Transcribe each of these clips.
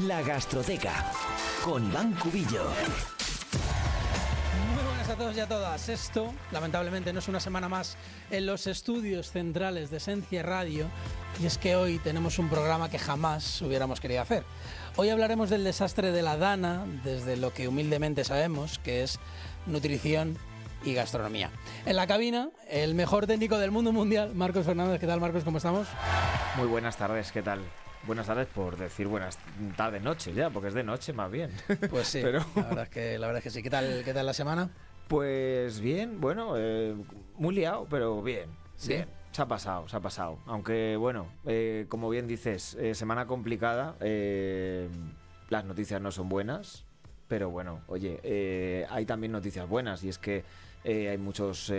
La Gastroteca, con Iván Cubillo. Muy buenas a todos y a todas. Esto, lamentablemente, no es una semana más en los estudios centrales de Esencia Radio, y es que hoy tenemos un programa que jamás hubiéramos querido hacer. Hoy hablaremos del desastre de la Dana, desde lo que humildemente sabemos, que es nutrición y gastronomía. En la cabina, el mejor técnico del mundo mundial, Marcos Fernández. ¿Qué tal, Marcos? ¿Cómo estamos? Muy buenas tardes, ¿qué tal? Buenas tardes por decir buenas tardes, noche ya, porque es de noche más bien. Pues sí, Pero... la verdad es que sí. ¿Qué tal la semana? Pues bien, bueno, muy liado, pero bien, ¿Sí? bien. Se ha pasado. Aunque bueno, como bien dices, semana complicada, las noticias no son buenas, pero bueno, oye, hay también noticias buenas, y es que hay muchos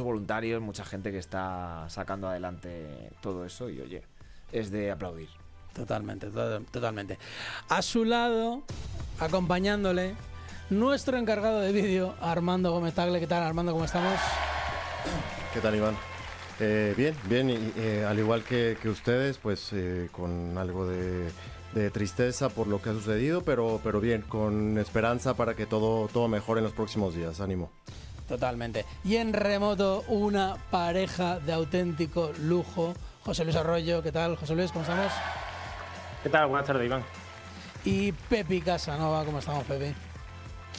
voluntarios, mucha gente que está sacando adelante todo eso, y oye, es de aplaudir. Totalmente. A su lado, acompañándole, nuestro encargado de vídeo, Armando Gómez Tagle. ¿Qué tal, Armando? ¿Cómo estamos? ¿Qué tal, Iván? Bien, y al igual que ustedes, pues con algo de tristeza por lo que ha sucedido, pero bien, con esperanza para que todo mejore en los próximos días. Ánimo. Totalmente. Y en remoto, una pareja de auténtico lujo, José Luis Arroyo. ¿Qué tal, José Luis? ¿Cómo estamos? ¿Qué tal? Buenas tardes, Iván. Y Pepi Casanova. ¿Cómo estamos, Pepi?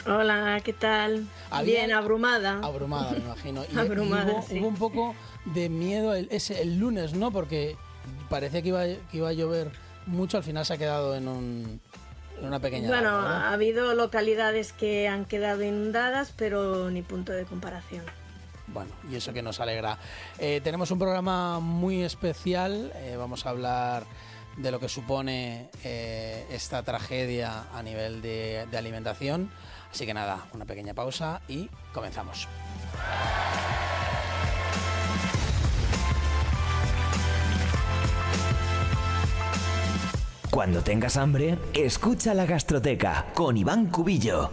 Hola, ¿qué tal? Bien, abrumada. Abrumada, me imagino. Y Abrumada, sí. Hubo un poco de miedo el lunes, ¿no? Porque parecía que iba a llover mucho, al final se ha quedado en una pequeña... Bueno, agua, ¿verdad? ha habido localidades que han quedado inundadas, pero ni punto de comparación. Bueno, y eso que nos alegra. Tenemos un programa muy especial. Vamos a hablar de lo que supone esta tragedia a nivel de alimentación. Así que nada, una pequeña pausa y comenzamos. Cuando tengas hambre, escucha La Gastroteca con Iván Cubillo.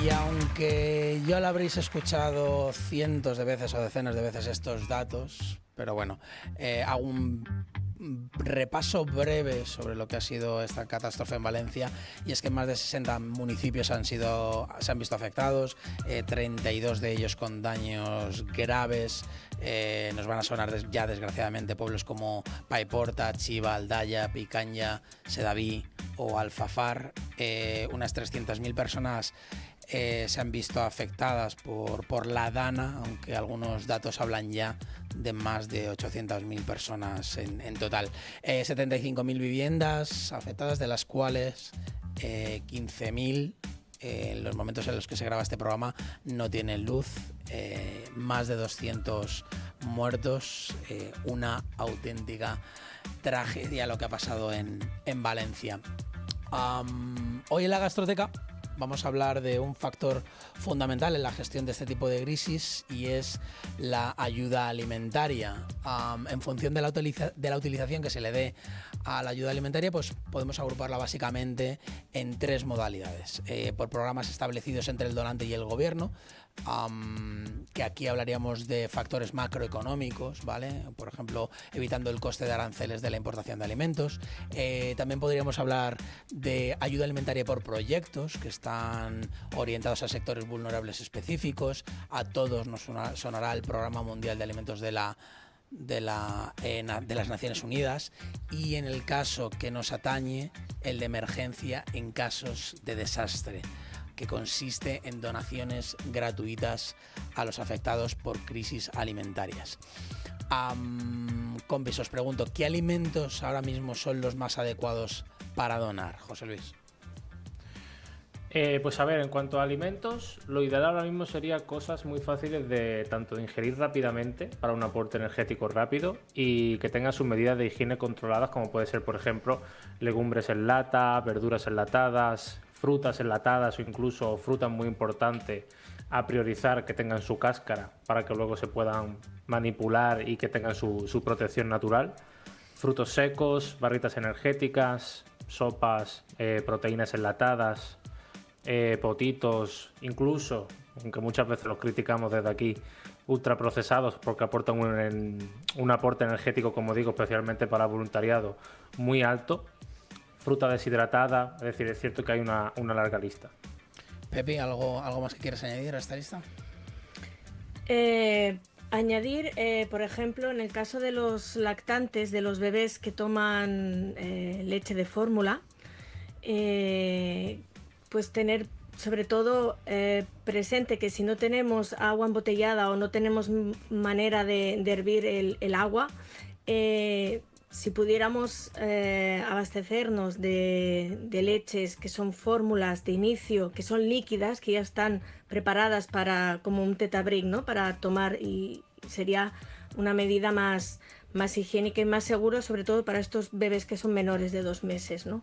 Y aunque ya lo habréis escuchado cientos de veces o decenas de veces estos datos, pero bueno, hago un repaso breve sobre lo que ha sido esta catástrofe en Valencia, y es que más de 60 municipios se han visto afectados, 32 de ellos con daños graves. Nos van a sonar ya desgraciadamente pueblos como Paiporta, Chiva, Aldaya, Picanya, Sedaví o Alfafar. Unas 300.000 personas se han visto afectadas por la Dana, aunque algunos datos hablan ya de más de 800.000 personas en total. 75.000 viviendas afectadas, de las cuales 15.000 en los momentos en los que se graba este programa no tienen luz. Más de 200 muertos. Una auténtica tragedia lo que ha pasado en Valencia. Hoy en la Gastroteca vamos a hablar de un factor fundamental en la gestión de este tipo de crisis, y es la ayuda alimentaria. En función de la utilización que se le dé a la ayuda alimentaria, pues podemos agruparla básicamente en tres modalidades. Por programas establecidos entre el donante y el gobierno, que aquí hablaríamos de factores macroeconómicos, ¿vale? Por ejemplo, evitando el coste de aranceles de la importación de alimentos. También podríamos hablar de ayuda alimentaria por proyectos que están orientados a sectores vulnerables específicos. A todos nos sonará el Programa Mundial de Alimentos de las Naciones Unidas, y en el caso que nos atañe, el de emergencia en casos de desastre, que consiste en donaciones gratuitas a los afectados por crisis alimentarias. Compis, os pregunto, ¿qué alimentos ahora mismo son los más adecuados para donar, José Luis? Pues a ver, en cuanto a alimentos, lo ideal ahora mismo sería cosas muy fáciles de tanto de ingerir rápidamente para un aporte energético rápido y que tengan sus medidas de higiene controladas, como puede ser, por ejemplo, legumbres en lata, verduras enlatadas, frutas enlatadas o incluso frutas, muy importante a priorizar, que tengan su cáscara para que luego se puedan manipular y que tengan su protección natural. Frutos secos, barritas energéticas, sopas, proteínas enlatadas, potitos, incluso, aunque muchas veces los criticamos desde aquí, ultraprocesados porque aportan un aporte energético, como digo, especialmente para voluntariado, muy alto. Fruta deshidratada, es decir, es cierto que hay una larga lista. Pepi, ¿algo más que quieres añadir a esta lista? Añadir, por ejemplo, en el caso de los lactantes, de los bebés que toman leche de fórmula, pues tener sobre todo presente que si no tenemos agua embotellada o no tenemos manera de hervir el agua, si pudiéramos abastecernos de leches que son fórmulas de inicio, que son líquidas, que ya están preparadas para como un tetabric, ¿no? Para tomar, y sería una medida más higiénica y más segura, sobre todo para estos bebés que son menores de 2 meses, ¿no?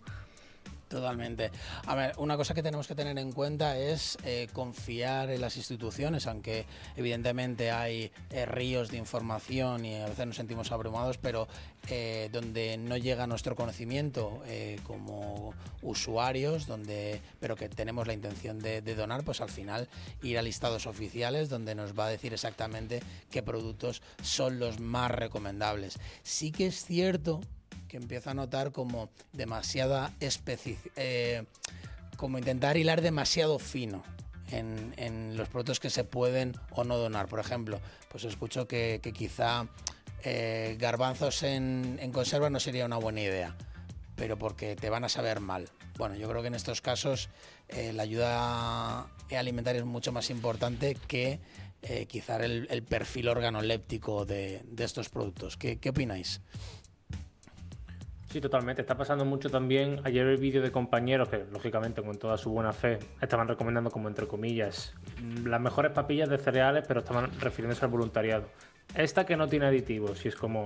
Totalmente. A ver, una cosa que tenemos que tener en cuenta es confiar en las instituciones, aunque evidentemente hay ríos de información y a veces nos sentimos abrumados, pero donde no llega nuestro conocimiento como usuarios, pero que tenemos la intención de donar, pues al final ir a listados oficiales donde nos va a decir exactamente qué productos son los más recomendables. Sí que es cierto que empiezo a notar como demasiada como intentar hilar demasiado fino en los productos que se pueden o no donar. Por ejemplo, pues escucho que quizá garbanzos en conserva no sería una buena idea, pero porque te van a saber mal. Bueno, yo creo que en estos casos la ayuda alimentaria es mucho más importante que quizá el perfil organoléptico de estos productos. ¿Qué opináis? Sí, totalmente. Está pasando mucho también. Ayer el vídeo de compañeros que, lógicamente, con toda su buena fe, estaban recomendando como, entre comillas, las mejores papillas de cereales, pero estaban refiriéndose al voluntariado. Esta que no tiene aditivos, si es como,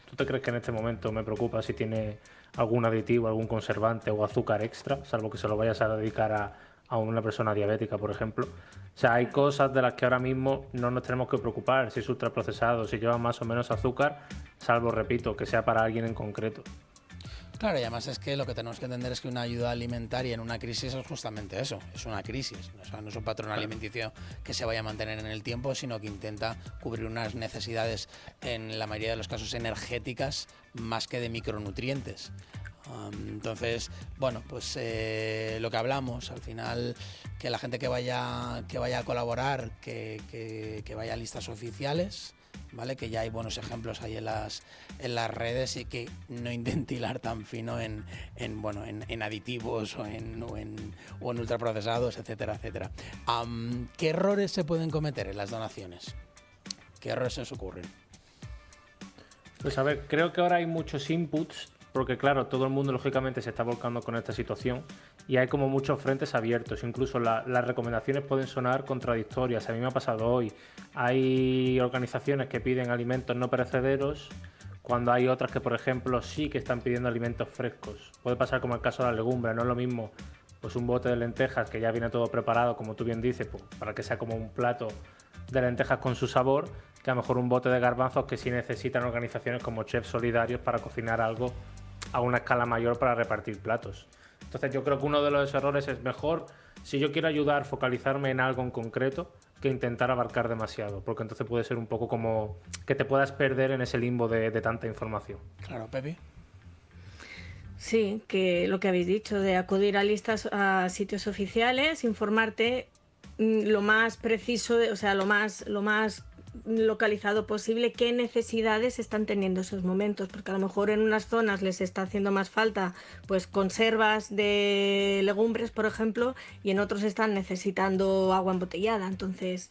¿tú te crees que en este momento me preocupa si tiene algún aditivo, algún conservante o azúcar extra, salvo que se lo vayas a dedicar a una persona diabética, por ejemplo? O sea, hay cosas de las que ahora mismo no nos tenemos que preocupar, si es ultraprocesado, si lleva más o menos azúcar, salvo, repito, que sea para alguien en concreto. Claro, y además es que lo que tenemos que entender es que una ayuda alimentaria en una crisis es justamente eso, es una crisis. O sea, no es un patrón alimenticio que se vaya a mantener en el tiempo, sino que intenta cubrir unas necesidades, en la mayoría de los casos energéticas, más que de micronutrientes. Entonces, bueno, pues lo que hablamos, al final, que la gente que vaya a colaborar, que vaya a listas oficiales, ¿vale? Que ya hay buenos ejemplos ahí en las redes, y que no intente hilar tan fino en aditivos o en ultraprocesados, etcétera, etcétera. ¿Qué errores se pueden cometer en las donaciones? ¿Qué errores se os ocurren? Pues a ver, creo que ahora hay muchos inputs, porque claro, todo el mundo lógicamente se está volcando con esta situación y hay como muchos frentes abiertos. Incluso las recomendaciones pueden sonar contradictorias. A mí me ha pasado hoy. Hay organizaciones que piden alimentos no perecederos, cuando hay otras que, por ejemplo, sí que están pidiendo alimentos frescos. Puede pasar como el caso de la legumbre. No es lo mismo pues un bote de lentejas que ya viene todo preparado, como tú bien dices, pues, para que sea como un plato de lentejas con su sabor, que a lo mejor un bote de garbanzos que sí necesitan organizaciones como chefs solidarios para cocinar algo a una escala mayor para repartir platos. Entonces yo creo que uno de los errores es mejor, si yo quiero ayudar, focalizarme en algo en concreto que intentar abarcar demasiado, porque entonces puede ser un poco como que te puedas perder en ese limbo de tanta información. Claro, Pepi. Sí, que lo que habéis dicho, de acudir a sitios oficiales, informarte lo más preciso, o sea, lo más localizado posible, qué necesidades están teniendo esos momentos, porque a lo mejor en unas zonas les está haciendo más falta pues conservas de legumbres, por ejemplo, y en otros están necesitando agua embotellada. Entonces,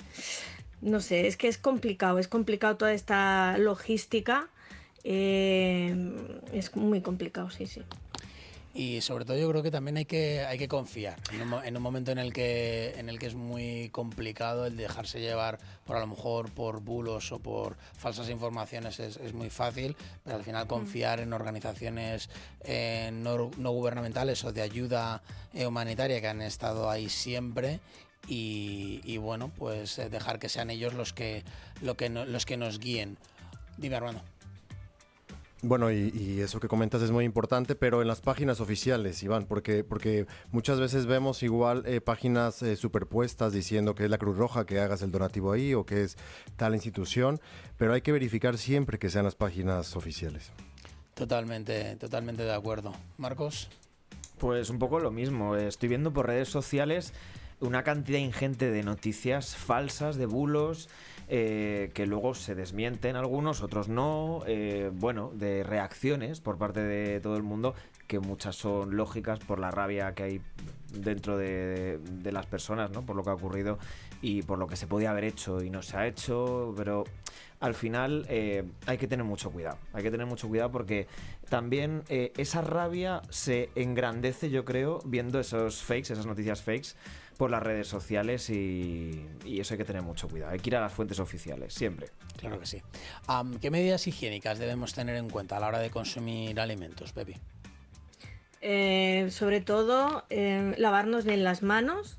no sé, es que es complicado toda esta logística, es muy complicado, sí. Y sobre todo yo creo que también hay que confiar en un momento en el que es muy complicado el dejarse llevar a lo mejor por bulos o por falsas informaciones. Es muy fácil, pero al final confiar en organizaciones no gubernamentales o de ayuda humanitaria que han estado ahí siempre, y bueno, pues dejar que sean ellos los que nos guíen. Dime, Armando. Bueno, y eso que comentas es muy importante, pero en las páginas oficiales, Iván, porque muchas veces vemos igual páginas superpuestas diciendo que es la Cruz Roja, que hagas el donativo ahí o que es tal institución, pero hay que verificar siempre que sean las páginas oficiales. Totalmente de acuerdo. Marcos. Pues un poco lo mismo. Estoy viendo por redes sociales una cantidad ingente de noticias falsas, de bulos, que luego se desmienten algunos, otros no. Bueno, de reacciones por parte de todo el mundo, que muchas son lógicas por la rabia que hay dentro de las personas, ¿no? Por lo que ha ocurrido y por lo que se podía haber hecho y no se ha hecho, pero al final hay que tener mucho cuidado. Hay que tener mucho cuidado porque también esa rabia se engrandece, yo creo, viendo esos fakes, esas noticias fakes por las redes sociales y eso hay que tener mucho cuidado. Hay que ir a las fuentes oficiales, siempre. Claro que sí. ¿Qué medidas higiénicas debemos tener en cuenta a la hora de consumir alimentos, Pepi? Sobre todo, lavarnos bien las manos.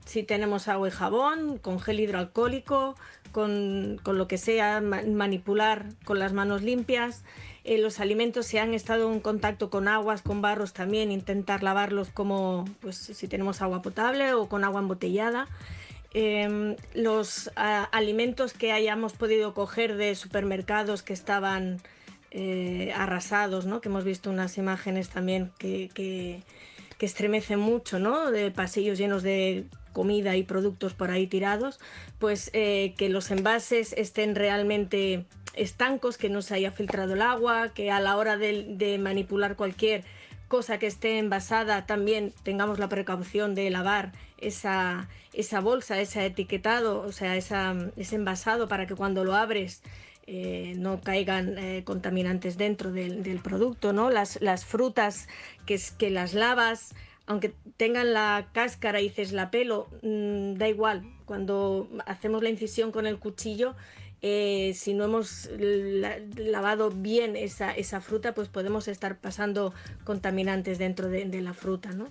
Si tenemos agua y jabón, con gel hidroalcohólico, con lo que sea, manipular con las manos limpias. Los alimentos, si han estado en contacto con aguas, con barros también, intentar lavarlos como pues, si tenemos agua potable o con agua embotellada. Los alimentos que hayamos podido coger de supermercados que estaban arrasados, ¿no? Que hemos visto unas imágenes también que estremecen mucho, ¿no? De pasillos llenos de comida y productos por ahí tirados, pues que los envases estén realmente estancos, que no se haya filtrado el agua, que a la hora de manipular cualquier cosa que esté envasada también tengamos la precaución de lavar esa bolsa, ese etiquetado, o sea, ese envasado para que cuando lo abres no caigan contaminantes dentro del producto, ¿no? Las frutas que las lavas, aunque tengan la cáscara y dices la pelo, da igual. Cuando hacemos la incisión con el cuchillo, si no hemos lavado bien esa fruta, pues podemos estar pasando contaminantes dentro de la fruta, ¿no?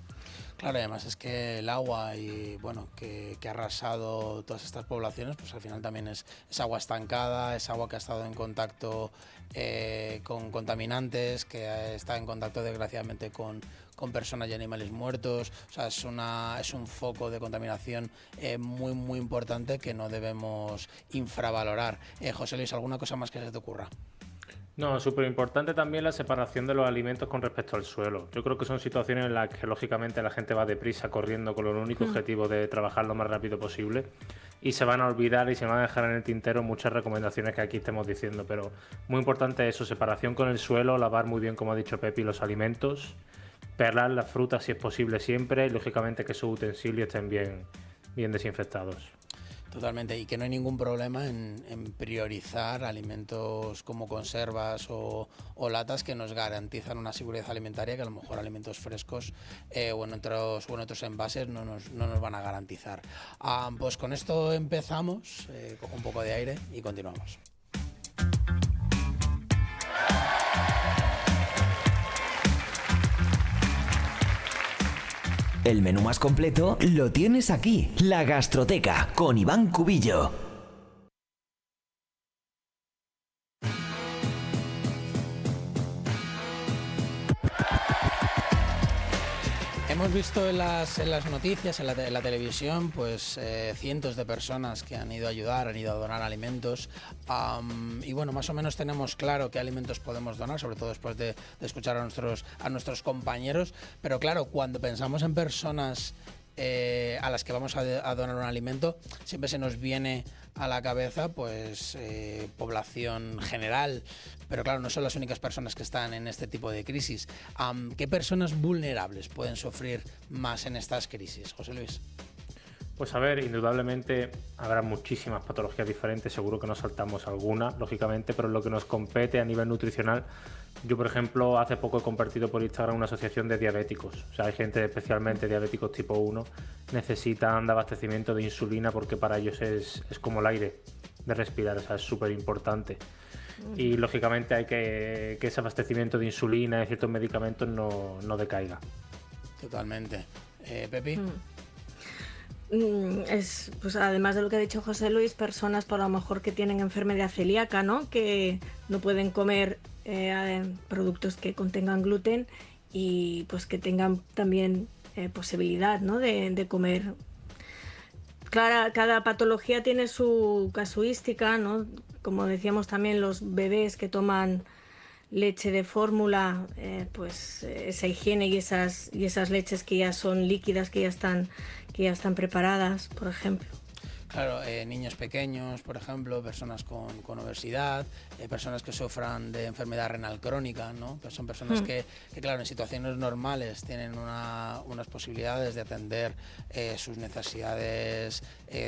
Claro, y además es que el agua y bueno que ha arrasado todas estas poblaciones, pues al final también es agua estancada, es agua que ha estado en contacto con contaminantes, que está en contacto desgraciadamente con personas y animales muertos. O sea, es un foco de contaminación muy muy importante que no debemos infravalorar. José Luis, ¿alguna cosa más que se te ocurra? No, súper importante también la separación de los alimentos con respecto al suelo. Yo creo que son situaciones en las que lógicamente la gente va deprisa corriendo con el único objetivo de trabajar lo más rápido posible y se van a olvidar y se van a dejar en el tintero muchas recomendaciones que aquí estemos diciendo, pero muy importante eso, separación con el suelo, lavar muy bien, como ha dicho Pepi, los alimentos, pelar las frutas si es posible siempre y lógicamente que sus utensilios estén bien desinfectados. Totalmente, y que no hay ningún problema en priorizar alimentos como conservas o latas que nos garantizan una seguridad alimentaria que a lo mejor alimentos frescos o en otros envases no nos van a garantizar. Pues con esto empezamos, cojo un poco de aire y continuamos. El menú más completo lo tienes aquí, La Gastroteca, con Iván Cubillo. Hemos visto en las noticias, en la televisión, pues cientos de personas que han ido a ayudar, han ido a donar alimentos y bueno, más o menos tenemos claro qué alimentos podemos donar, sobre todo después de escuchar a nuestros compañeros, pero claro, cuando pensamos en personas a las que vamos a donar un alimento, siempre se nos viene a la cabeza pues población general, pero claro, no son las únicas personas que están en este tipo de crisis. ¿Qué personas vulnerables pueden sufrir más en estas crisis, José Luis? Pues a ver, indudablemente habrá muchísimas patologías diferentes, seguro que nos saltamos alguna, lógicamente, pero en lo que nos compete a nivel nutricional, yo por ejemplo hace poco he compartido por Instagram una asociación de diabéticos, o sea, hay gente especialmente diabéticos tipo 1, necesitan de abastecimiento de insulina porque para ellos es como el aire de respirar, o sea, es súper importante. Y lógicamente hay que ese abastecimiento de insulina y ciertos medicamentos no decaiga. Totalmente. Pepi. Pues además de lo que ha dicho José Luis, personas por lo mejor que tienen enfermedad celíaca, ¿no? Que no pueden comer productos que contengan gluten y pues que tengan también posibilidad, ¿no? de comer. Claro, cada patología tiene su casuística, ¿no? Como decíamos también, los bebés que toman leche de fórmula, pues esa higiene y esas leches que ya son líquidas, que ya están preparadas, por ejemplo. Claro, niños pequeños, por ejemplo, personas con obesidad, personas que sufran de enfermedad renal crónica, ¿no? Pues son personas que, claro, en situaciones normales tienen unas posibilidades de atender sus necesidades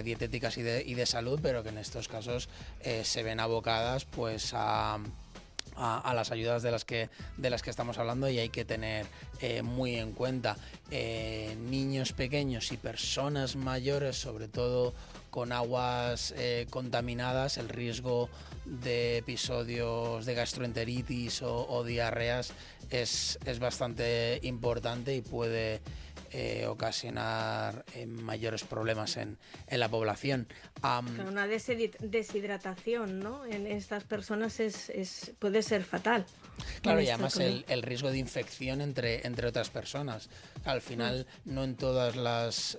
dietéticas y de salud, pero que en estos casos se ven abocadas pues a las ayudas de las que estamos hablando, y hay que tener muy en cuenta niños pequeños y personas mayores, sobre todo con aguas contaminadas. El riesgo de episodios de gastroenteritis o diarreas es bastante importante y puede ocasionar mayores problemas en la población. Una deshidratación, ¿no? En estas personas puede ser fatal. Claro, y además el riesgo de infección entre otras personas. Al final, no en todas las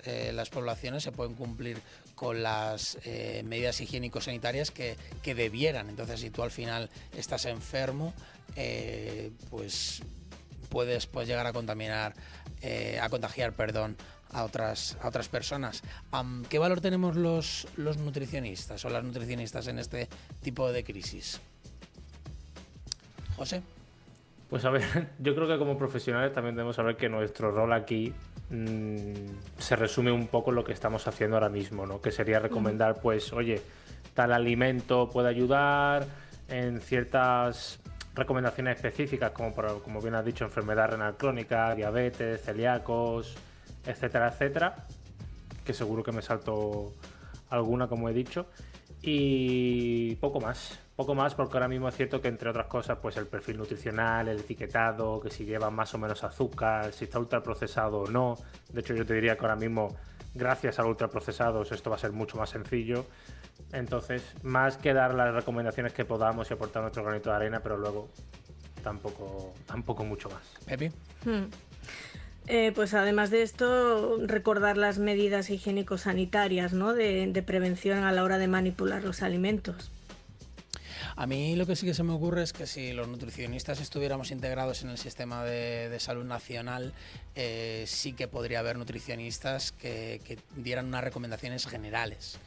poblaciones se pueden cumplir con las medidas higiénico-sanitarias que debieran. Entonces, si tú al final estás enfermo, pues puedes llegar a contagiar a otras personas. ¿Qué valor tenemos los nutricionistas o las nutricionistas en este tipo de crisis? José. Pues a ver, yo creo que como profesionales también debemos saber que nuestro rol aquí se resume un poco en lo que estamos haciendo ahora mismo, ¿no? Que sería recomendar, pues, oye, tal alimento puede ayudar en ciertas recomendaciones específicas, como bien has dicho, enfermedad renal crónica, diabetes, celíacos, etcétera, etcétera, que seguro que me salto alguna, como he dicho, y poco más, porque ahora mismo es cierto que, entre otras cosas, pues el perfil nutricional, el etiquetado, que si lleva más o menos azúcar, si está ultraprocesado o no. De hecho, yo te diría que ahora mismo, gracias a los ultraprocesados, esto va a ser mucho más sencillo. Entonces, más que dar las recomendaciones que podamos y aportar nuestro granito de arena, pero luego tampoco mucho más. Pepi. Pues además de esto, recordar las medidas higiénico-sanitarias, ¿no? de prevención a la hora de manipular los alimentos. A mí lo que sí que se me ocurre es que si los nutricionistas estuviéramos integrados en el sistema de salud nacional, sí que podría haber nutricionistas que dieran unas recomendaciones generales,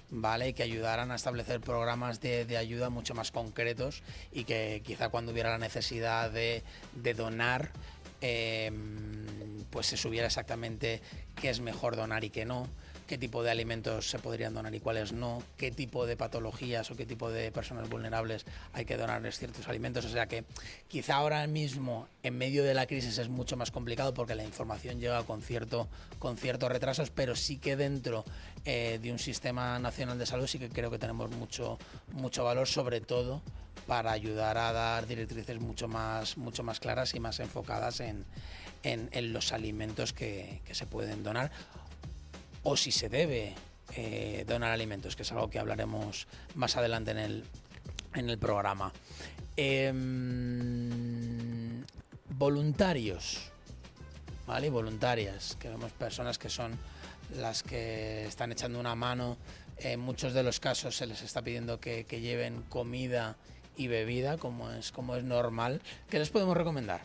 ¿vale? Y que ayudaran a establecer programas de ayuda mucho más concretos, y que quizá cuando hubiera la necesidad de donar, pues se supiera exactamente qué es mejor donar y qué no, qué tipo de alimentos se podrían donar y cuáles no, qué tipo de patologías o qué tipo de personas vulnerables hay que donarles ciertos alimentos. O sea que quizá ahora mismo, en medio de la crisis, es mucho más complicado porque la información llega con ciertos retrasos, pero sí que dentro de un sistema nacional de salud sí que creo que tenemos mucho valor, sobre todo para ayudar a dar directrices mucho más claras y más enfocadas en los alimentos que se pueden donar, o si se debe donar alimentos, que es algo que hablaremos más adelante en el programa. Voluntarios, ¿vale? Voluntarias, que vemos personas que son las que están echando una mano. En muchos de los casos se les está pidiendo que lleven comida y bebida, como es normal. ¿Qué les podemos recomendar?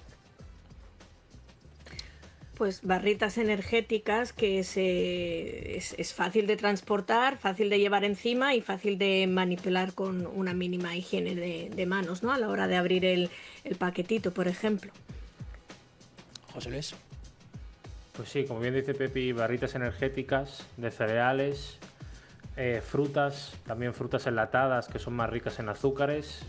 Pues barritas energéticas, que es fácil de transportar, fácil de llevar encima y fácil de manipular con una mínima higiene de manos, ¿no? A la hora de abrir el paquetito, por ejemplo. José Luis. Pues sí, como bien dice Pepi, barritas energéticas de cereales, frutas, también frutas enlatadas que son más ricas en azúcares,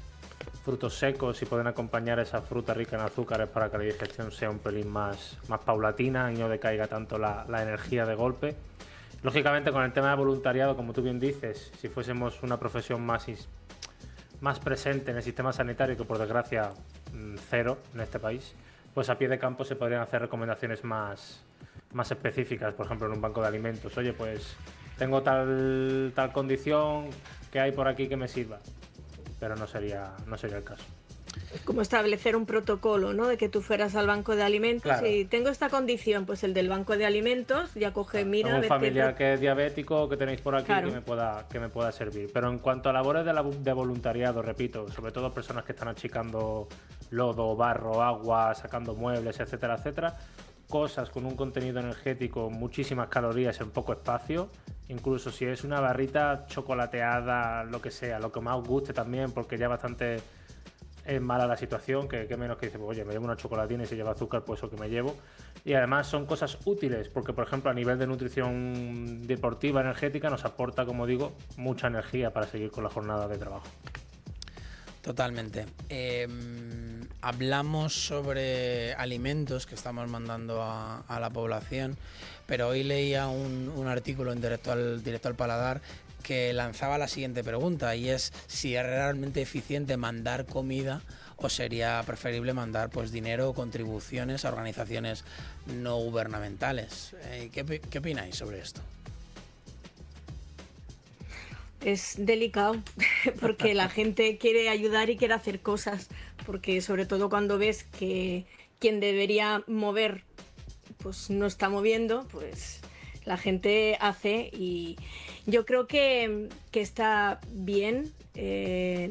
frutos secos y pueden acompañar esa fruta rica en azúcares para que la digestión sea un pelín más paulatina y no decaiga tanto la energía de golpe. Lógicamente, con el tema de voluntariado, como tú bien dices, si fuésemos una profesión más presente en el sistema sanitario, que por desgracia cero en este país, pues a pie de campo se podrían hacer recomendaciones más específicas, por ejemplo en un banco de alimentos. Oye, pues tengo tal condición que hay por aquí que me sirva, pero no sería el caso. Como establecer un protocolo, ¿no? De que tú fueras al banco de alimentos, claro. Y tengo esta condición, pues el del banco de alimentos ya coge, mira... Tengo un familiar que es diabético que tenéis por aquí, claro, que me pueda servir. Pero en cuanto a labores de voluntariado, repito, sobre todo personas que están achicando lodo, barro, agua, sacando muebles, etcétera, etcétera, cosas con un contenido energético, muchísimas calorías en poco espacio, incluso si es una barrita chocolateada, lo que sea, lo que más os guste también, porque ya bastante es mala la situación, que menos que dice, pues, oye, me llevo una chocolatina y si lleva azúcar, pues eso que me llevo. Y además son cosas útiles, porque por ejemplo a nivel de nutrición deportiva energética nos aporta, como digo, mucha energía para seguir con la jornada de trabajo. Totalmente. Hablamos sobre alimentos que estamos mandando a la población, pero hoy leía un artículo en Directo al Paladar que lanzaba la siguiente pregunta, y es si es realmente eficiente mandar comida o sería preferible mandar pues dinero o contribuciones a organizaciones no gubernamentales. ¿Qué opináis sobre esto? Es delicado porque la gente quiere ayudar y quiere hacer cosas, porque sobre todo cuando ves que quien debería mover pues no está moviendo, pues la gente hace, y yo creo que está bien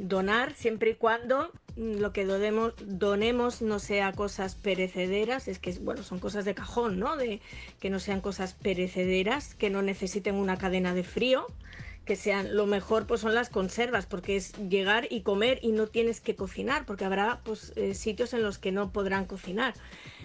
donar siempre y cuando lo que donemos no sea cosas perecederas. Es que, bueno, son cosas de cajón, ¿no? De que no sean cosas perecederas, que no necesiten una cadena de frío, que sean, lo mejor pues son las conservas, porque es llegar y comer y no tienes que cocinar, porque habrá pues sitios en los que no podrán cocinar.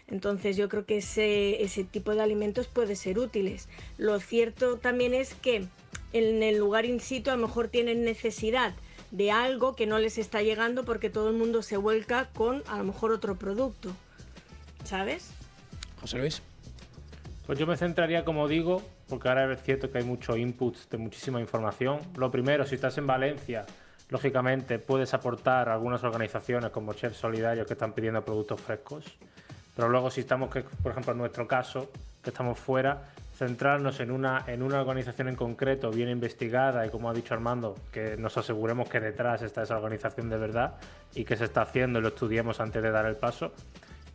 Entonces yo creo que ese tipo de alimentos puede ser útiles. Lo cierto también es que en el lugar in situ a lo mejor tienen necesidad de algo que no les está llegando porque todo el mundo se vuelca con a lo mejor otro producto, ¿sabes? José Luis. Pues yo me centraría, como digo, porque ahora es cierto que hay muchos inputs de muchísima información. Lo primero, si estás en Valencia, lógicamente puedes aportar a algunas organizaciones como Chefs Solidarios que están pidiendo productos frescos. Pero luego, si estamos, por ejemplo en nuestro caso, que estamos fuera, centrarnos en una organización en concreto, bien investigada, y como ha dicho Armando, que nos aseguremos que detrás está esa organización de verdad y que se está haciendo y lo estudiemos antes de dar el paso.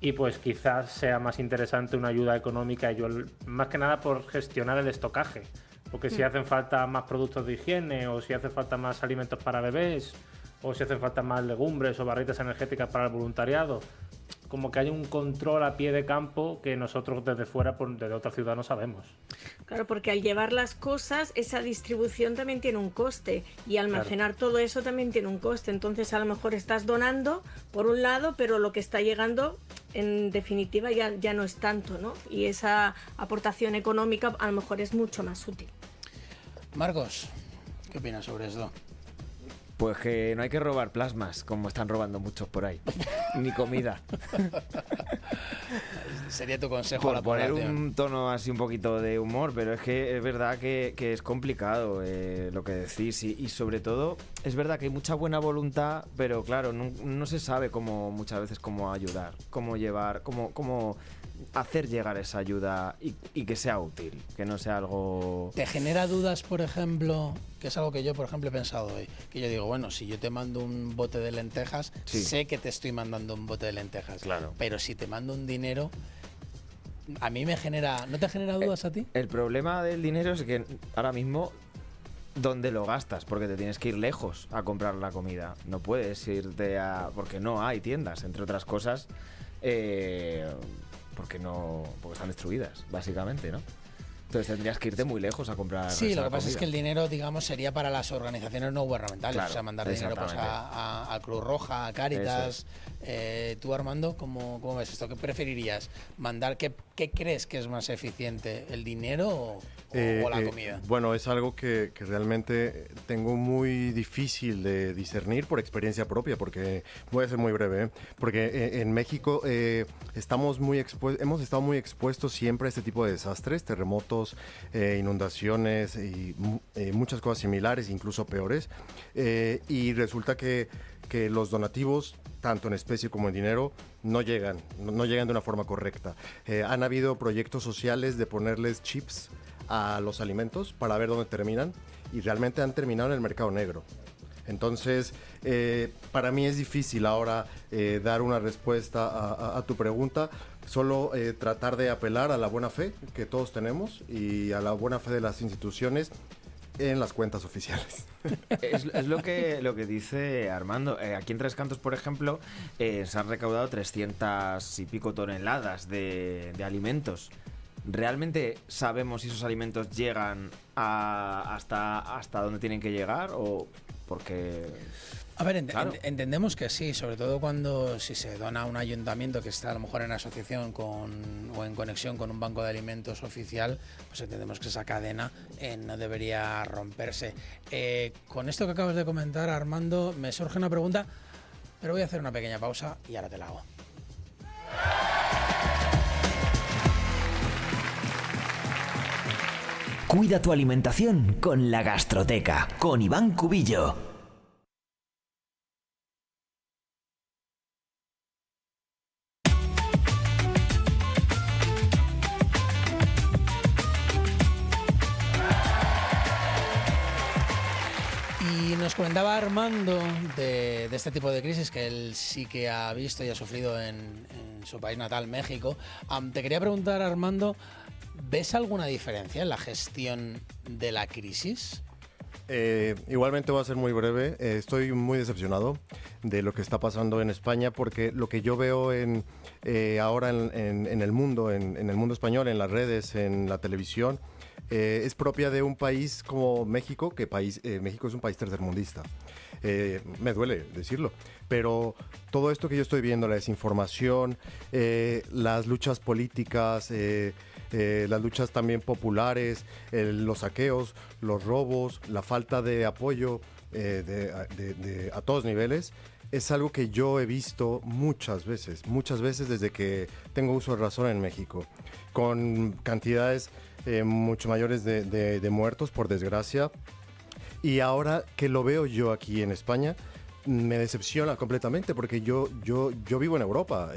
Y pues quizás sea más interesante una ayuda económica, más que nada por gestionar el estocaje, porque si hacen falta más productos de higiene, o si hace falta más alimentos para bebés, o si hacen falta más legumbres o barritas energéticas para el voluntariado, como que hay un control a pie de campo que nosotros desde fuera, desde otra ciudad, no sabemos. Claro, porque al llevar las cosas, esa distribución también tiene un coste, y almacenar todo eso también tiene un coste. Entonces a lo mejor estás donando por un lado, pero lo que está llegando en definitiva ya no es tanto, ¿no? Y esa aportación económica a lo mejor es mucho más útil. Marcos, ¿qué opinas sobre esto? Pues que no hay que robar plasmas, como están robando muchos por ahí. Ni comida. Sería tu consejo Por a la poner población. un tono así un poquito de humor, pero es que es verdad que es complicado lo que decís. Y sobre todo, es verdad que hay mucha buena voluntad, pero claro, no se sabe muchas veces cómo ayudar, cómo llevar, cómo hacer llegar esa ayuda y que sea útil, que no sea algo... ¿Te genera dudas, por ejemplo, que es algo que yo, por ejemplo, he pensado hoy? Que yo digo, bueno, si yo te mando un bote de lentejas, Sí. sé que te estoy mandando un bote de lentejas. Claro. Pero si te mando un dinero, a mí me genera... ¿No te genera dudas a ti? El problema del dinero es que ahora mismo, ¿dónde lo gastas? Porque te tienes que ir lejos a comprar la comida. No puedes irte porque no hay tiendas, entre otras cosas, porque están destruidas, básicamente, ¿no? Entonces tendrías que irte muy lejos a comprar. Sí, esa lo que pasa es comida. que el dinero, digamos, sería para las organizaciones no gubernamentales. Claro, o sea, mandar dinero pues, a Cruz Roja, a Cáritas. Tú, Armando, ¿cómo ves esto? ¿Qué preferirías? ¿Qué crees que es más eficiente? ¿El dinero o la comida? Bueno, es algo que realmente tengo muy difícil de discernir por experiencia propia, porque voy a ser muy breve, ¿eh? Porque en México hemos estado muy expuestos siempre a este tipo de desastres, terremotos, inundaciones y muchas cosas similares, incluso peores, y resulta que que los donativos, tanto en especie como en dinero, no llegan de una forma correcta. Han habido proyectos sociales de ponerles chips a los alimentos para ver dónde terminan, y realmente han terminado en el mercado negro. Entonces, para mí es difícil ahora dar una respuesta a tu pregunta. Solo tratar de apelar a la buena fe que todos tenemos y a la buena fe de las instituciones en las cuentas oficiales. Es lo que dice Armando. Aquí en Tres Cantos, por ejemplo, se han recaudado 300 y pico toneladas de alimentos. ¿Realmente sabemos si esos alimentos llegan hasta donde tienen que llegar? O porque... A ver, claro, entendemos que sí, sobre todo cuando si se dona a un ayuntamiento que está a lo mejor en asociación o en conexión con un banco de alimentos oficial, pues entendemos que esa cadena no debería romperse. Con esto que acabas de comentar, Armando, me surge una pregunta, pero voy a hacer una pequeña pausa y ahora te la hago. Cuida tu alimentación con La Gastroteca, con Iván Cubillo. Y nos comentaba Armando de este tipo de crisis que él sí que ha visto y ha sufrido en su país natal, México. Te quería preguntar, Armando, ¿ves alguna diferencia en la gestión de la crisis? Igualmente voy a ser muy breve. Estoy muy decepcionado de lo que está pasando en España, porque lo que yo veo ahora en el mundo, en el mundo español, en las redes, en la televisión, es propia de un país como México, que México es un país tercermundista. Me duele decirlo, pero todo esto que yo estoy viendo, la desinformación, las luchas políticas, las luchas también populares, los saqueos, los robos, la falta de apoyo a todos niveles, es algo que yo he visto muchas veces desde que tengo uso de razón en México, con cantidades mucho mayores de muertos, por desgracia. Y ahora que lo veo yo aquí en España, me decepciona completamente, porque yo vivo en Europa,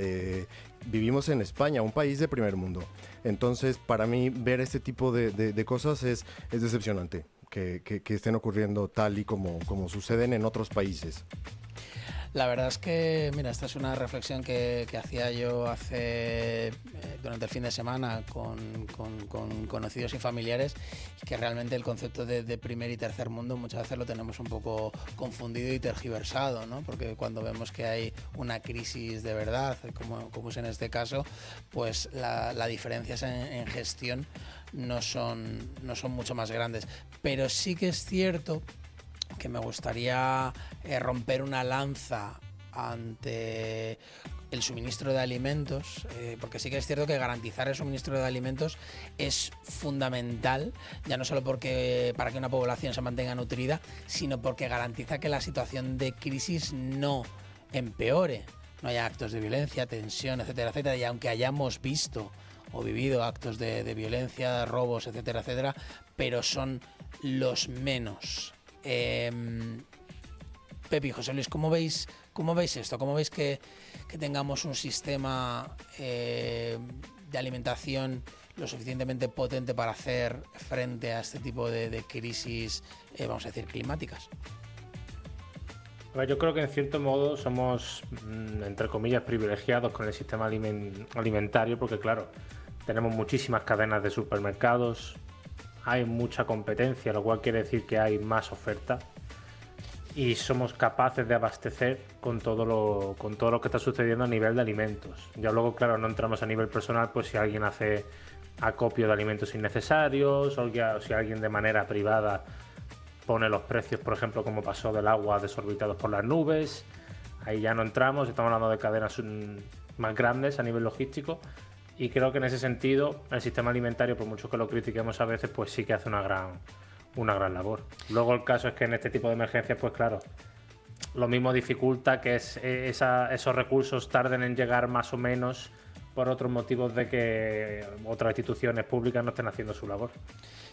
vivimos en España, un país de primer mundo. Entonces, para mí, ver este tipo de cosas es decepcionante, que estén ocurriendo tal y como suceden en otros países. La verdad es que, mira, esta es una reflexión que hacía yo durante el fin de semana con conocidos y familiares, que realmente el concepto de primer y tercer mundo muchas veces lo tenemos un poco confundido y tergiversado, ¿no? Porque cuando vemos que hay una crisis de verdad, como es en este caso, pues las diferencias en gestión no son mucho más grandes. Pero sí que es cierto que me gustaría romper una lanza ante el suministro de alimentos, porque sí que es cierto que garantizar el suministro de alimentos es fundamental, ya no solo para que una población se mantenga nutrida, sino porque garantiza que la situación de crisis no empeore, no haya actos de violencia, tensión, etcétera, etcétera. Y aunque hayamos visto o vivido actos de violencia, robos, etcétera, etcétera, pero son los menos. Pepe y José Luis, ¿cómo veis esto? ¿Cómo veis que tengamos un sistema de alimentación lo suficientemente potente para hacer frente a este tipo de crisis, vamos a decir, climáticas? Yo creo que en cierto modo somos, entre comillas, privilegiados con el sistema alimentario, porque claro, tenemos muchísimas cadenas de supermercados, hay mucha competencia, lo cual quiere decir que hay más oferta, y somos capaces de abastecer con todo lo que está sucediendo a nivel de alimentos. Ya luego, claro, no entramos a nivel personal, pues si alguien hace acopio de alimentos innecesarios, o si alguien de manera privada pone los precios, por ejemplo, como pasó del agua, desorbitados por las nubes. Ahí ya no entramos, estamos hablando de cadenas más grandes a nivel logístico. Y creo que en ese sentido el sistema alimentario, por mucho que lo critiquemos a veces, pues sí que hace una gran labor. Luego el caso es que en este tipo de emergencias, pues claro, lo mismo dificulta que esos recursos tarden en llegar más o menos por otros motivos de que otras instituciones públicas no estén haciendo su labor.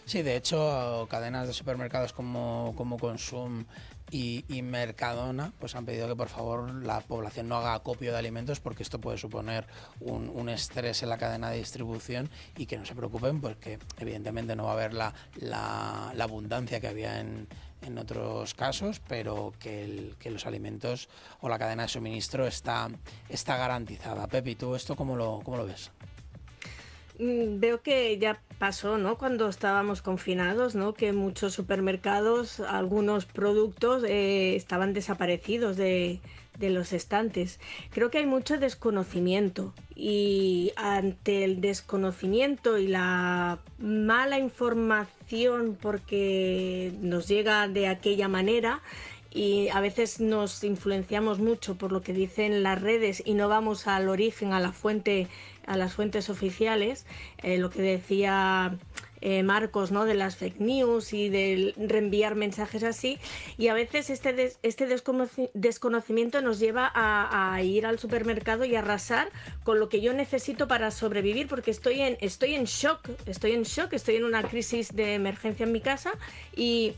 Sí, de hecho, cadenas de supermercados como Consum y Mercadona pues han pedido que por favor la población no haga acopio de alimentos, porque esto puede suponer un estrés en la cadena de distribución, y que no se preocupen porque evidentemente no va a haber la abundancia que había en otros casos, pero que los alimentos o la cadena de suministro está garantizada. Pepi, ¿tú esto cómo lo ves? Veo que ya pasó, ¿no? Cuando estábamos confinados, ¿no? Que muchos supermercados, algunos productos estaban desaparecidos de los estantes. Creo que hay mucho desconocimiento, y ante el desconocimiento y la mala información, porque nos llega de aquella manera, y a veces nos influenciamos mucho por lo que dicen las redes y no vamos al origen, a la fuente, a las fuentes oficiales, lo que decía Marcos, ¿no? De las fake news y de reenviar mensajes así, y a veces este desconocimiento nos lleva a ir al supermercado y arrasar con lo que yo necesito para sobrevivir, porque estoy en shock, estoy en una crisis de emergencia en mi casa, y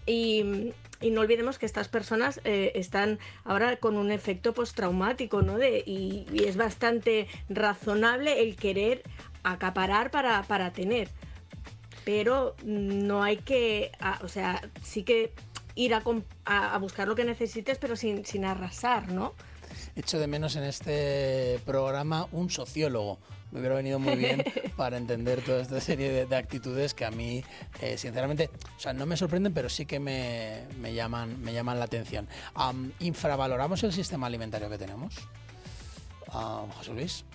no olvidemos que estas personas están ahora con un efecto postraumático, ¿no? Y es bastante razonable el querer acaparar para tener. Pero no hay que, sí que ir a buscar lo que necesites, pero sin arrasar, ¿no? Echo de menos en este programa un sociólogo. Me hubiera venido muy bien para entender toda esta serie de actitudes que a mí, sinceramente, no me sorprenden, pero sí que me llaman la atención. ¿Infravaloramos el sistema alimentario que tenemos? José Luis.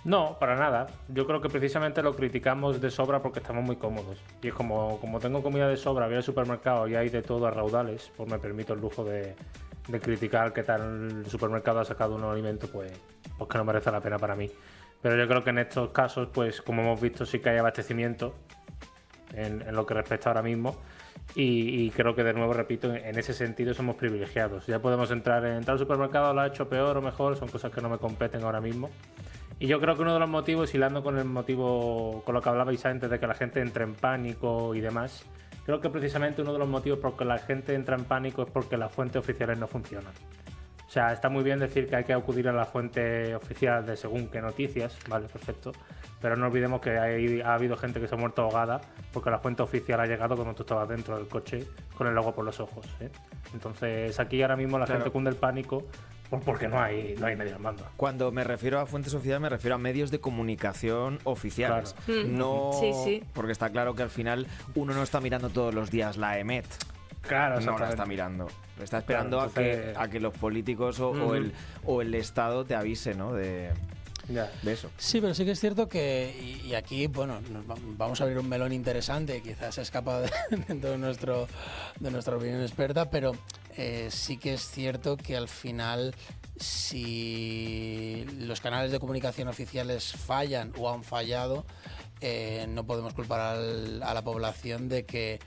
No, para nada. Yo creo que precisamente lo criticamos de sobra porque estamos muy cómodos. Y es como tengo comida de sobra, voy al supermercado y hay de todo a raudales, pues me permito el lujo de criticar qué tal el supermercado ha sacado un alimento, pues que no merece la pena para mí. Pero yo creo que en estos casos, pues como hemos visto, sí que hay abastecimiento en lo que respecta ahora mismo. Y creo que, de nuevo, repito, en ese sentido somos privilegiados. Ya podemos entrar al supermercado, lo ha hecho peor o mejor, son cosas que no me competen ahora mismo. Y yo creo que uno de los motivos, hilando con lo que hablabais antes de que la gente entre en pánico y demás, creo que precisamente uno de los motivos por que la gente entra en pánico es porque las fuentes oficiales no funcionan. O sea, está muy bien decir que hay que acudir a la fuente oficial de según qué noticias, vale, perfecto, pero no olvidemos que ha habido gente que se ha muerto ahogada porque la fuente oficial ha llegado cuando tú estabas dentro del coche con el agua por los ojos, ¿eh? Entonces aquí ahora mismo la gente cunde el pánico porque no hay nadie al mando. Cuando me refiero a fuentes oficiales me refiero a medios de comunicación oficiales. Claro. No, sí. Porque está claro que al final uno no está mirando todos los días la EMET. Claro, no la está mirando. Está esperando a que los políticos o el Estado te avise, ¿no? De eso. Sí, pero sí que es cierto que, y aquí, bueno, vamos a abrir un melón interesante, quizás se escapa dentro de nuestra opinión experta, pero sí que es cierto que al final, si los canales de comunicación oficiales fallan o han fallado, no podemos culpar a la población de que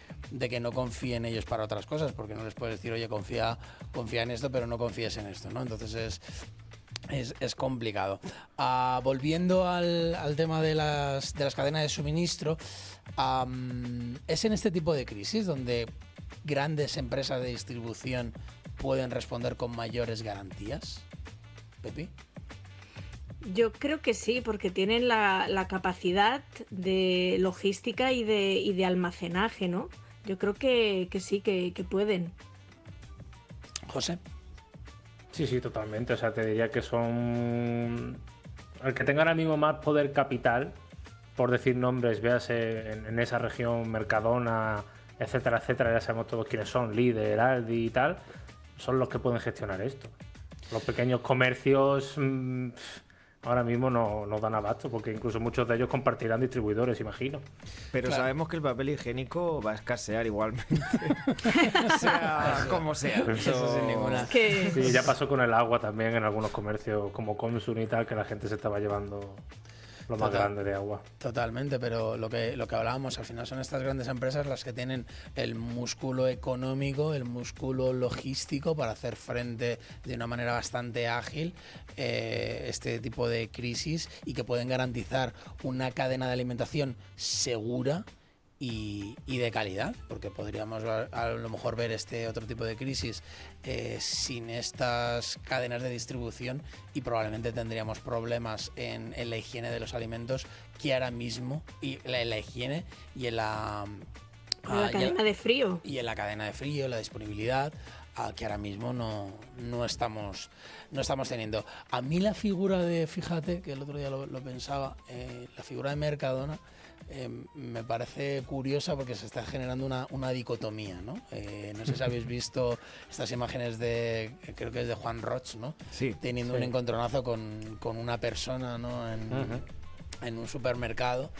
no confíe en ellos para otras cosas, porque no les puedes decir, oye, confía en esto, pero no confíes en esto, ¿no? Entonces es complicado. Volviendo al tema de las cadenas de suministro, es en este tipo de crisis donde grandes empresas de distribución pueden responder con mayores garantías. ¿Pepi? Yo creo que sí, porque tienen la capacidad de logística y de almacenaje, ¿no? Yo creo que sí, que pueden. José. Sí, totalmente. O sea, te diría que son... El que tenga ahora mismo más poder capital, por decir nombres, véase en esa región, Mercadona, etcétera, ya sabemos todos quiénes son, Líder, Aldi y tal, son los que pueden gestionar esto. Los pequeños comercios ahora mismo no dan abasto, porque incluso muchos de ellos compartirán distribuidores, imagino. Pero claro, sabemos que el papel higiénico va a escasear igualmente. Sea como sea. Eso sin ninguna. Sí, ya pasó con el agua también en algunos comercios como Consum y tal, que la gente se estaba llevando lo más grande de agua. Totalmente, pero lo que hablábamos, al final son estas grandes empresas las que tienen el músculo económico, el músculo logístico para hacer frente de una manera bastante ágil este tipo de crisis y que pueden garantizar una cadena de alimentación segura y de calidad, porque podríamos a lo mejor ver este otro tipo de crisis sin estas cadenas de distribución y probablemente tendríamos problemas en la higiene de los alimentos que ahora mismo, y la higiene y en la cadena de frío. Y en la cadena de frío, la disponibilidad, que ahora mismo no estamos teniendo. A mí la figura de, fíjate, que el otro día lo pensaba, la figura de Mercadona, me parece curiosa porque se está generando una dicotomía, ¿no? No sé si habéis visto estas imágenes creo que es de Juan Roch, ¿no? Sí. Teniendo un encontronazo con una persona, ¿no? En un supermercado.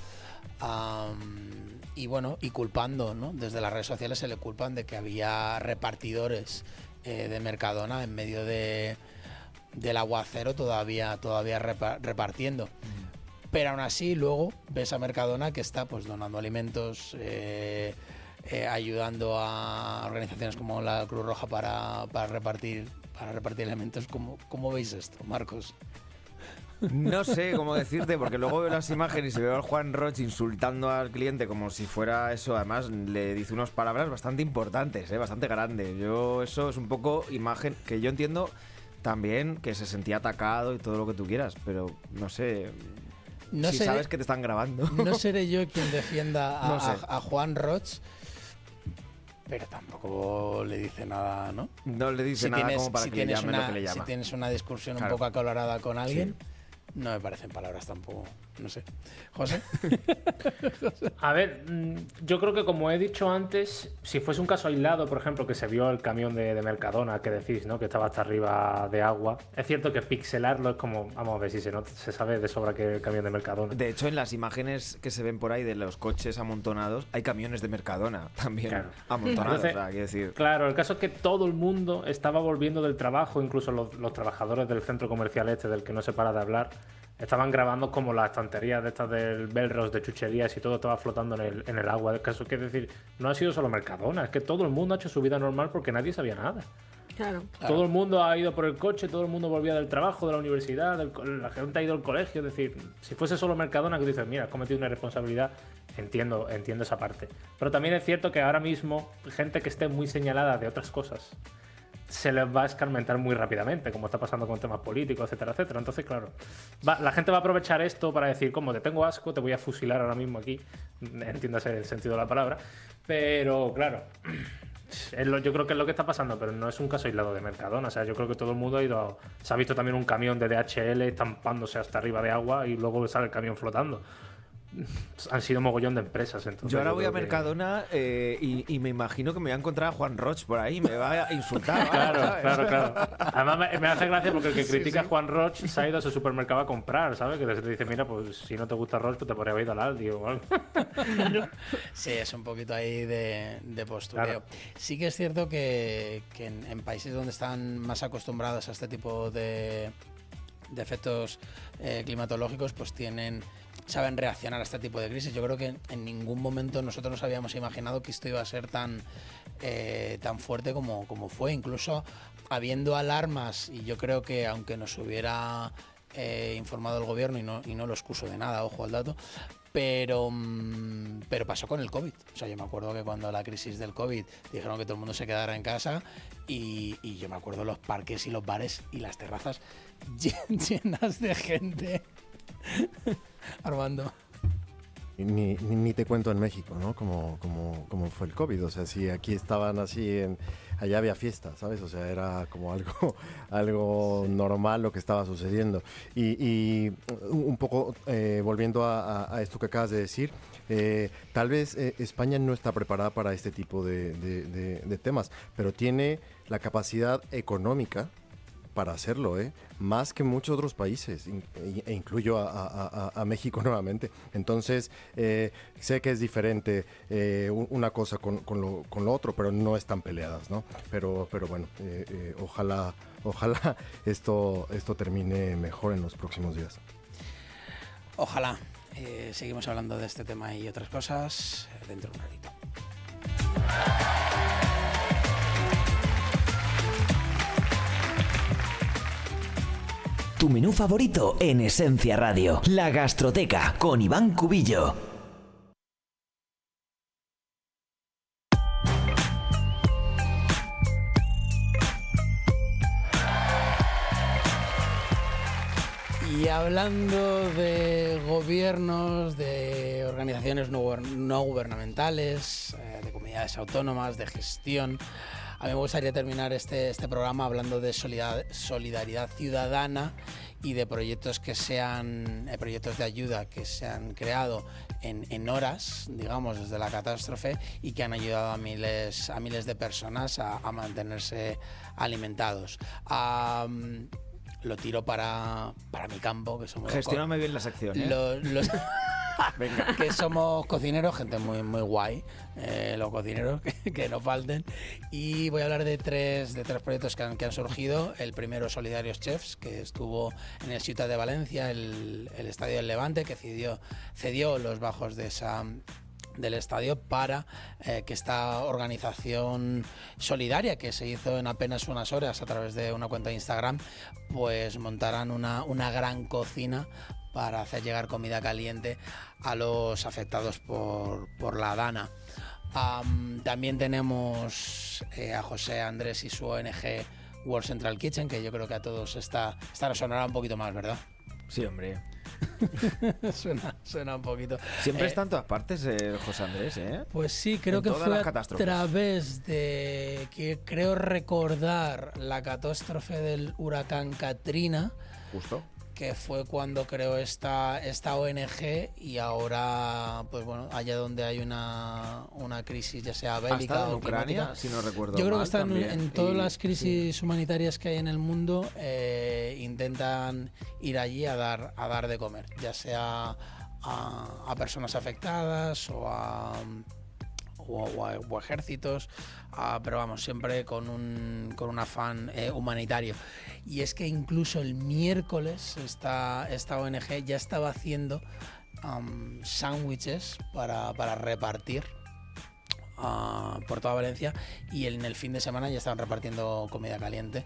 Y bueno, y culpando, ¿no? Desde las redes sociales se le culpan de que había repartidores de Mercadona en medio del aguacero todavía repartiendo. Pero aún así luego ves a Mercadona que está pues donando alimentos, ayudando a organizaciones como la Cruz Roja para repartir alimentos. ¿Cómo veis esto, Marcos? No sé cómo decirte, porque luego veo las imágenes y veo al Juan Roch insultando al cliente como si fuera eso. Además, le dice unas palabras bastante importantes, bastante grandes. Eso es un poco imagen que yo entiendo también, que se sentía atacado y todo lo que tú quieras, pero no sé... sabes que te están grabando. No seré yo quien defienda a a Juan Roch, pero tampoco le dice nada, ¿no? No le dice nada como para que le llame lo que le llama. Si tienes una discusión un poco acalorada con alguien, no me parecen palabras tampoco, no sé. ¿José? A ver, yo creo que como he dicho antes, si fuese un caso aislado, por ejemplo, que se vio el camión de Mercadona, que decís, ¿no? Que estaba hasta arriba de agua. Es cierto que pixelarlo es como, vamos a ver si se sabe de sobra que el camión de Mercadona. De hecho, en las imágenes que se ven por ahí de los coches amontonados, hay camiones de Mercadona también amontonados. Entonces, quiero decir... Claro, el caso es que todo el mundo estaba volviendo del trabajo, incluso los trabajadores del centro comercial del que no se para de hablar, estaban grabando como las estanterías de estas del Belros, de chucherías y todo estaba flotando en el agua. El caso es que, es decir, no ha sido solo Mercadona, es que todo el mundo ha hecho su vida normal porque nadie sabía nada. Claro. Todo el mundo ha ido por el coche, todo el mundo volvía del trabajo, de la universidad, la gente ha ido al colegio. Es decir, si fuese solo Mercadona, que dices, mira, has cometido una irresponsabilidad, entiendo esa parte. Pero también es cierto que ahora mismo gente que esté muy señalada de otras cosas se les va a escarmentar muy rápidamente, como está pasando con temas políticos, etcétera, etcétera. Entonces, claro, la gente va a aprovechar esto para decir, como te tengo asco, te voy a fusilar ahora mismo aquí, entiéndase el sentido de la palabra, pero claro, yo creo que es lo que está pasando, pero no es un caso aislado de Mercadona. O sea, yo creo que todo el mundo se ha visto también un camión de DHL estampándose hasta arriba de agua y luego sale el camión flotando. Han sido mogollón de empresas. Entonces, yo ahora voy a Mercadona y me imagino que me voy a encontrar a Juan Roch por ahí, me va a insultar. Claro. Además me hace gracia porque el que critica a Juan Roch se ha ido a su supermercado a comprar, ¿sabes? Que te dice, mira, pues si no te gusta Roch, pues te podría haber ido al Aldi o algo. Sí, es un poquito ahí de postureo. Claro. Sí que es cierto que en países donde están más acostumbrados a este tipo de efectos climatológicos, pues saben reaccionar a este tipo de crisis. Yo creo que en ningún momento nosotros nos habíamos imaginado que esto iba a ser tan fuerte como fue, incluso habiendo alarmas, y yo creo que aunque nos hubiera informado el gobierno, y no lo excuso de nada, ojo al dato, pero pasó con el COVID. O sea, yo me acuerdo que cuando la crisis del COVID dijeron que todo el mundo se quedara en casa, y yo me acuerdo los parques y los bares y las terrazas llenas de gente. Armando. Ni te cuento en México, ¿no? Como fue el COVID. O sea, si aquí estaban así, allá había fiesta, ¿sabes? O sea, era como algo normal lo que estaba sucediendo. Y un poco volviendo a esto que acabas de decir, tal vez España no está preparada para este tipo de temas, pero tiene la capacidad económica para hacerlo, más que muchos otros países, e incluyo a México nuevamente. Entonces, sé que es diferente una cosa con lo otro, pero no están peleadas, ¿no? Pero bueno, ojalá esto termine mejor en los próximos días. Ojalá. Seguimos hablando de este tema y otras cosas dentro de un ratito. Tu menú favorito en Esencia Radio. La Gastroteca con Iván Cubillo. Y hablando de gobiernos, de organizaciones no gubernamentales, de comunidades autónomas, de gestión, a mí me gustaría terminar este programa hablando de solidaridad ciudadana y de proyectos proyectos de ayuda que se han creado en horas, digamos, desde la catástrofe y que han ayudado a miles de personas a mantenerse alimentados. Lo tiro para mi campo, que somos... Gestióname bien la sección, ¿eh? Venga. Que somos cocineros, gente muy, muy guay, los cocineros, que no falten. Y voy a hablar de tres proyectos que han surgido. El primero, Solidarios Chefs, que estuvo en el Ciutat de Valencia, el estadio del Levante, que cedió los bajos del estadio para que esta organización solidaria que se hizo en apenas unas horas a través de una cuenta de Instagram, pues montaran una gran cocina para hacer llegar comida caliente a los afectados por la Dana. También tenemos a José Andrés y su ONG World Central Kitchen, que yo creo que a todos esta nos sonará un poquito más, ¿verdad? Sí, hombre. Suena un poquito. Siempre está en todas partes José Andrés, ¿eh? Pues sí, creo en que todas fue las a catástrofes. través de que creo recordar la catástrofe del huracán Katrina, Justo. que fue cuando creó esta ONG, y ahora, pues bueno, allá donde hay una crisis, ya sea bélica ¿Ha estado en o Ucrania, climática, si no recuerdo yo creo que mal, están también? en todas Y- las crisis humanitarias que hay en el mundo, intentan ir allí a dar de comer, ya sea a personas afectadas o a ejércitos, pero vamos, siempre con un afán humanitario. Y es que incluso el miércoles esta ONG ya estaba haciendo sándwiches para repartir por toda Valencia, y en el fin de semana ya estaban repartiendo comida caliente.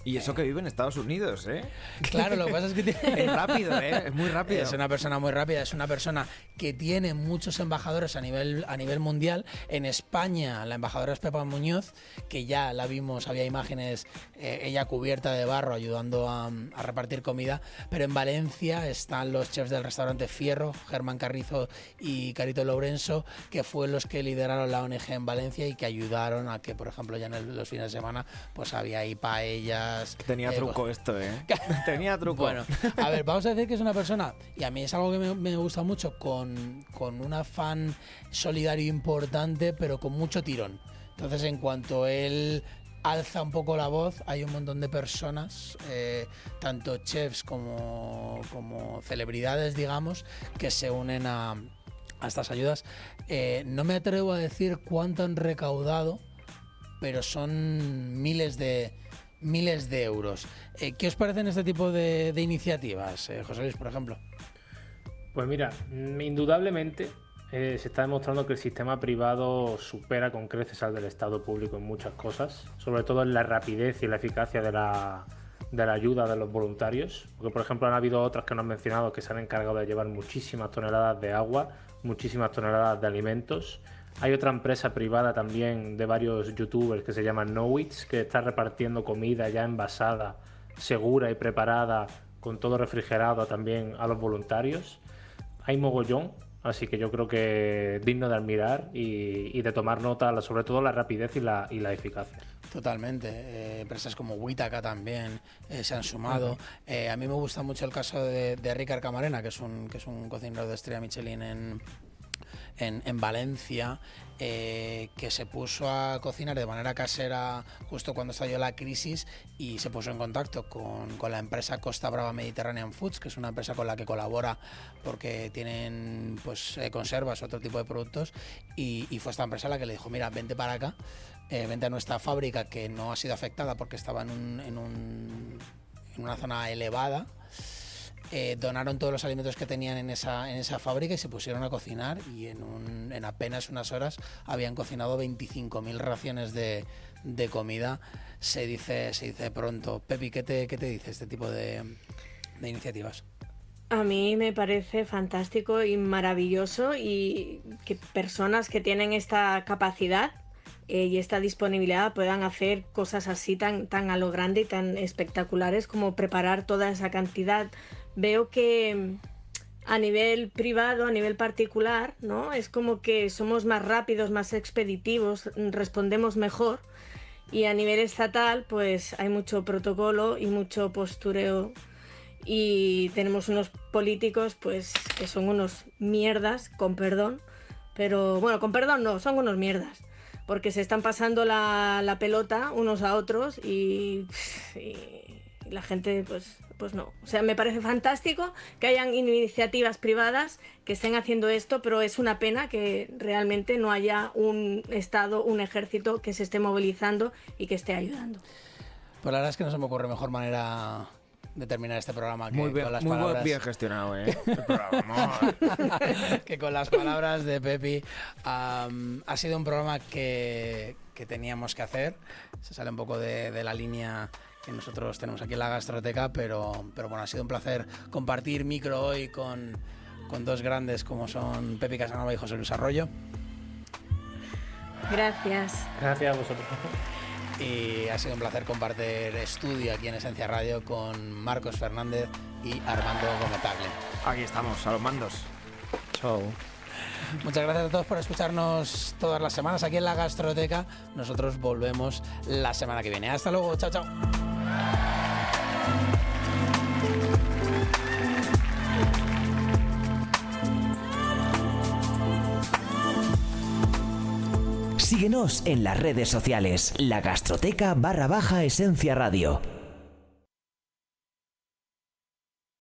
Y eso que vive en Estados Unidos, ¿eh? Claro, lo que pasa es que tiene... Es rápido, ¿eh? Es muy rápido. Es una persona muy rápida, es una persona que tiene muchos embajadores a nivel mundial. En España, la embajadora es Pepa Muñoz, que ya la vimos, había imágenes, ella cubierta de barro ayudando a repartir comida. Pero en Valencia están los chefs del restaurante Fierro, Germán Carrizo y Carito Lourenço, que fue los que lideraron la ONG en Valencia y que ayudaron a que, por ejemplo, ya en los fines de semana, pues había ahí paellas. Tenía truco esto, ¿eh? Tenía truco. Bueno, a ver, vamos a decir que es una persona, y a mí es algo que me gusta mucho, con un afán solidario importante, pero con mucho tirón. Entonces, en cuanto él alza un poco la voz, hay un montón de personas, tanto chefs como celebridades, digamos, que se unen a estas ayudas. No me atrevo a decir cuánto han recaudado, pero son miles de euros. ¿Qué os parecen este tipo de iniciativas, José Luis, por ejemplo? Pues mira, indudablemente se está demostrando que el sistema privado supera con creces al del Estado público en muchas cosas, sobre todo en la rapidez y la eficacia de la ayuda de los voluntarios, porque por ejemplo han habido otras que nos han mencionado que se han encargado de llevar muchísimas toneladas de agua, muchísimas toneladas de alimentos. Hay otra empresa privada también de varios youtubers que se llama Knowits, que está repartiendo comida ya envasada, segura y preparada, con todo refrigerado también a los voluntarios. Hay mogollón, así que yo creo que digno de admirar y de tomar nota, sobre todo la rapidez y la eficacia. Totalmente. Empresas como Whitaca también se han sumado. A mí me gusta mucho el caso de Ricard Camarena, que es un cocinero de estrella Michelin en Valencia, que se puso a cocinar de manera casera justo cuando estalló la crisis, y se puso en contacto con la empresa Costa Brava Mediterranean Foods, que es una empresa con la que colabora porque tienen pues conservas, otro tipo de productos, y fue esta empresa la que le dijo: mira, vente para acá, vente a nuestra fábrica, que no ha sido afectada porque estaba en una zona elevada, donaron todos los alimentos que tenían en esa fábrica y se pusieron a cocinar, y en apenas unas horas habían cocinado 25.000 raciones de comida. Se dice pronto. Pepi, ¿qué te dice este tipo de iniciativas? A mí me parece fantástico y maravilloso, y que personas que tienen esta capacidad y esta disponibilidad puedan hacer cosas así tan a lo grande y tan espectaculares como preparar toda esa cantidad. Veo que a nivel privado, a nivel particular, ¿no? Es como que somos más rápidos, más expeditivos, respondemos mejor, y a nivel estatal pues hay mucho protocolo y mucho postureo, y tenemos unos políticos pues que son unos mierdas, con perdón, pero bueno, con perdón no, son unos mierdas, porque se están pasando la pelota unos a otros y la gente pues no. O sea, me parece fantástico que hayan iniciativas privadas que estén haciendo esto, pero es una pena que realmente no haya un Estado, un ejército que se esté movilizando y que esté ayudando. Pues la verdad es que no se me ocurre mejor manera de terminar este programa que Muy bien, con las muy palabras... bien gestionado, el programa. que con las palabras de Pepi. Ha sido un programa que teníamos que hacer. Se sale un poco de la línea que nosotros tenemos aquí en la Gastroteca, pero bueno, ha sido un placer compartir micro hoy con dos grandes como son Pepi Casanova y José Luis Arroyo. Gracias. Gracias a vosotros. Y ha sido un placer compartir estudio aquí en Esencia Radio con Marcos Fernández y Armando Gómez-Tagle. Aquí estamos, a los mandos. Chao. Muchas gracias a todos por escucharnos todas las semanas aquí en la Gastroteca. Nosotros volvemos la semana que viene. Hasta luego, chao, chao. Síguenos en las redes sociales, La Gastroteca _Esencia Radio.